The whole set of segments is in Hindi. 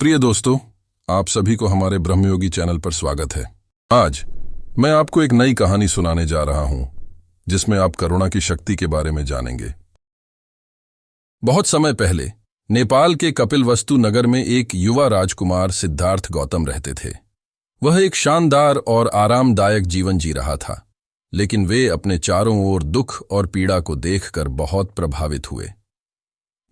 प्रिय दोस्तों, आप सभी को हमारे ब्रह्मयोगी चैनल पर स्वागत है। आज मैं आपको एक नई कहानी सुनाने जा रहा हूं, जिसमें आप करुणा की शक्ति के बारे में जानेंगे। बहुत समय पहले नेपाल के कपिलवस्तु नगर में एक युवा राजकुमार सिद्धार्थ गौतम रहते थे। वह एक शानदार और आरामदायक जीवन जी रहा था, लेकिन वे अपने चारों ओर दुख और पीड़ा को देखकर बहुत प्रभावित हुए।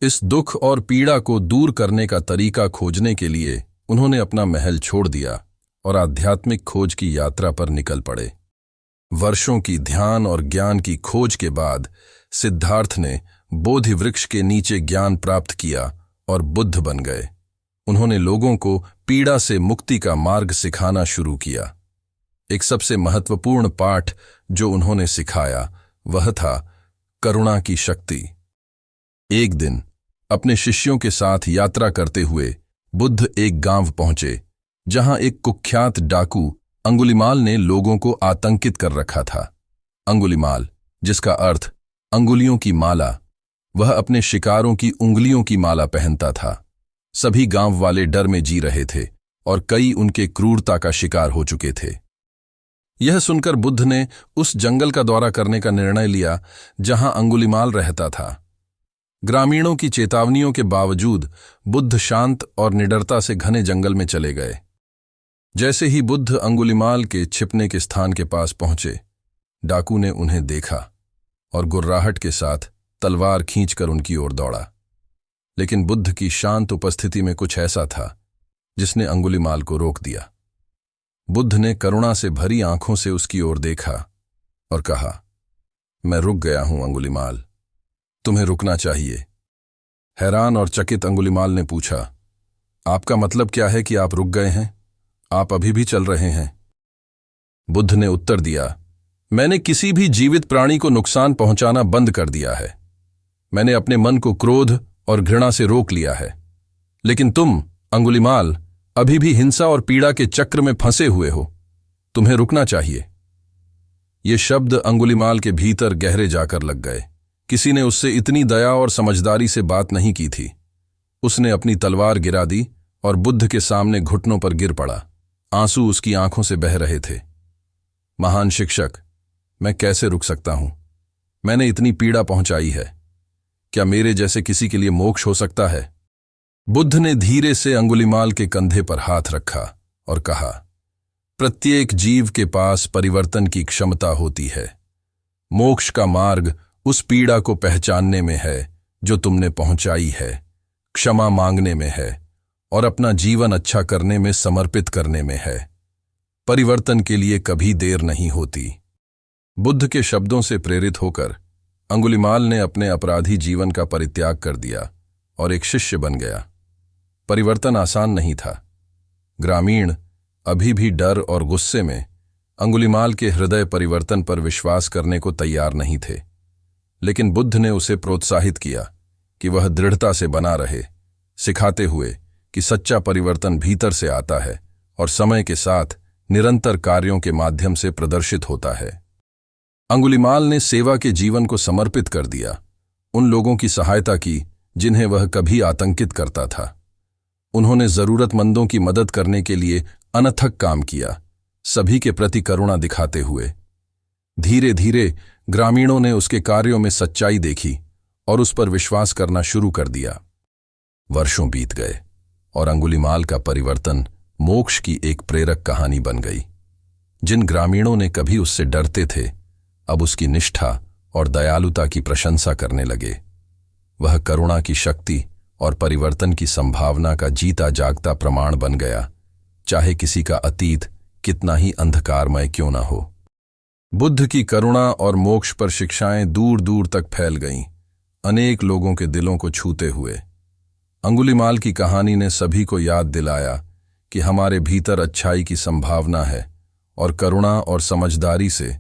इस दुख और पीड़ा को दूर करने का तरीका खोजने के लिए उन्होंने अपना महल छोड़ दिया और आध्यात्मिक खोज की यात्रा पर निकल पड़े। वर्षों की ध्यान और ज्ञान की खोज के बाद सिद्धार्थ ने बोधि वृक्ष के नीचे ज्ञान प्राप्त किया और बुद्ध बन गए। उन्होंने लोगों को पीड़ा से मुक्ति का मार्ग सिखाना शुरू किया। एक सबसे महत्वपूर्ण पाठ जो उन्होंने सिखाया वह था करुणा की शक्ति। एक दिन अपने शिष्यों के साथ यात्रा करते हुए बुद्ध एक गांव पहुंचे, जहां एक कुख्यात डाकू अंगुलिमाल ने लोगों को आतंकित कर रखा था। अंगुलिमाल, जिसका अर्थ अंगुलियों की माला, वह अपने शिकारों की उंगलियों की माला पहनता था। सभी गांव वाले डर में जी रहे थे और कई उनके क्रूरता का शिकार हो चुके थे। यह सुनकर बुद्ध ने उस जंगल का दौरा करने का निर्णय लिया जहां अंगुलिमाल रहता था। ग्रामीणों की चेतावनियों के बावजूद बुद्ध शांत और निडरता से घने जंगल में चले गए। जैसे ही बुद्ध अंगुलिमाल के छिपने के स्थान के पास पहुंचे, डाकू ने उन्हें देखा और गुर्राहट के साथ तलवार खींचकर उनकी ओर दौड़ा। लेकिन बुद्ध की शांत उपस्थिति में कुछ ऐसा था जिसने अंगुलिमाल को रोक दिया। बुद्ध ने करुणा से भरी आंखों से उसकी ओर देखा और कहा, मैं रुक गया हूं अंगुलिमाल, तुम्हें रुकना चाहिए। हैरान और चकित अंगुलिमाल ने पूछा, आपका मतलब क्या है कि आप रुक गए हैं? आप अभी भी चल रहे हैं? बुद्ध ने उत्तर दिया, मैंने किसी भी जीवित प्राणी को नुकसान पहुंचाना बंद कर दिया है। मैंने अपने मन को क्रोध और घृणा से रोक लिया है। लेकिन तुम अंगुलिमाल अभी भी हिंसा और पीड़ा के चक्र में फंसे हुए हो। तुम्हें रुकना चाहिए। ये शब्द अंगुलिमाल के भीतर गहरे जाकर लग गए। किसी ने उससे इतनी दया और समझदारी से बात नहीं की थी। उसने अपनी तलवार गिरा दी और बुद्ध के सामने घुटनों पर गिर पड़ा। आंसू उसकी आंखों से बह रहे थे। महान शिक्षक, मैं कैसे रुक सकता हूं? मैंने इतनी पीड़ा पहुंचाई है। क्या मेरे जैसे किसी के लिए मोक्ष हो सकता है? बुद्ध ने धीरे से अंगुलिमाल के कंधे पर हाथ रखा और कहा, प्रत्येक जीव के पास परिवर्तन की क्षमता होती है। मोक्ष का मार्ग उस पीड़ा को पहचानने में है जो तुमने पहुंचाई है, क्षमा मांगने में है और अपना जीवन अच्छा करने में समर्पित करने में है। परिवर्तन के लिए कभी देर नहीं होती। बुद्ध के शब्दों से प्रेरित होकर अंगुलिमाल ने अपने अपराधी जीवन का परित्याग कर दिया और एक शिष्य बन गया। परिवर्तन आसान नहीं था। ग्रामीण अभी भी डर और गुस्से में अंगुलिमाल के हृदय परिवर्तन पर विश्वास करने को तैयार नहीं थे। लेकिन बुद्ध ने उसे प्रोत्साहित किया कि वह दृढ़ता से बना रहे, सिखाते हुए कि सच्चा परिवर्तन भीतर से आता है और समय के साथ निरंतर कार्यों के माध्यम से प्रदर्शित होता है। अंगुलिमाल ने सेवा के जीवन को समर्पित कर दिया। उन लोगों की सहायता की जिन्हें वह कभी आतंकित करता था। उन्होंने जरूरतमंदों की मदद करने के लिए अनथक काम किया, सभी के प्रति करुणा दिखाते हुए। धीरे धीरे ग्रामीणों ने उसके कार्यों में सच्चाई देखी और उस पर विश्वास करना शुरू कर दिया। वर्षों बीत गए और अंगुलिमाल का परिवर्तन मोक्ष की एक प्रेरक कहानी बन गई। जिन ग्रामीणों ने कभी उससे डरते थे, अब उसकी निष्ठा और दयालुता की प्रशंसा करने लगे। वह करुणा की शक्ति और परिवर्तन की संभावना का जीता जागता प्रमाण बन गया, चाहे किसी का अतीत कितना ही अंधकारमय क्यों न हो। बुद्ध की करुणा और मोक्ष पर शिक्षाएं दूर दूर तक फैल गईं, अनेक लोगों के दिलों को छूते हुए। अंगुलिमाल की कहानी ने सभी को याद दिलाया कि हमारे भीतर अच्छाई की संभावना है और करुणा और समझदारी से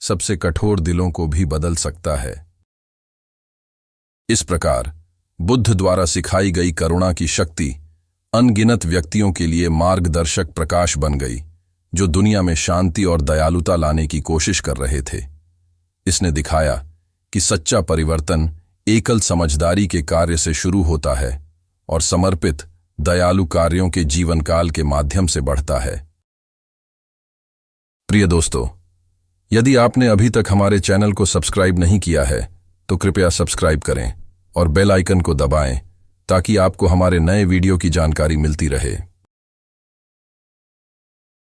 सबसे कठोर दिलों को भी बदल सकता है। इस प्रकार बुद्ध द्वारा सिखाई गई करुणा की शक्ति अनगिनत व्यक्तियों के लिए मार्गदर्शक प्रकाश बन गई, जो दुनिया में शांति और दयालुता लाने की कोशिश कर रहे थे। इसने दिखाया कि सच्चा परिवर्तन एकल समझदारी के कार्य से शुरू होता है और समर्पित दयालु कार्यों के जीवन काल के माध्यम से बढ़ता है। प्रिय दोस्तों, यदि आपने अभी तक हमारे चैनल को सब्सक्राइब नहीं किया है तो कृपया सब्सक्राइब करें और बेल आइकन को दबाएं ताकि आपको हमारे नए वीडियो की जानकारी मिलती रहे।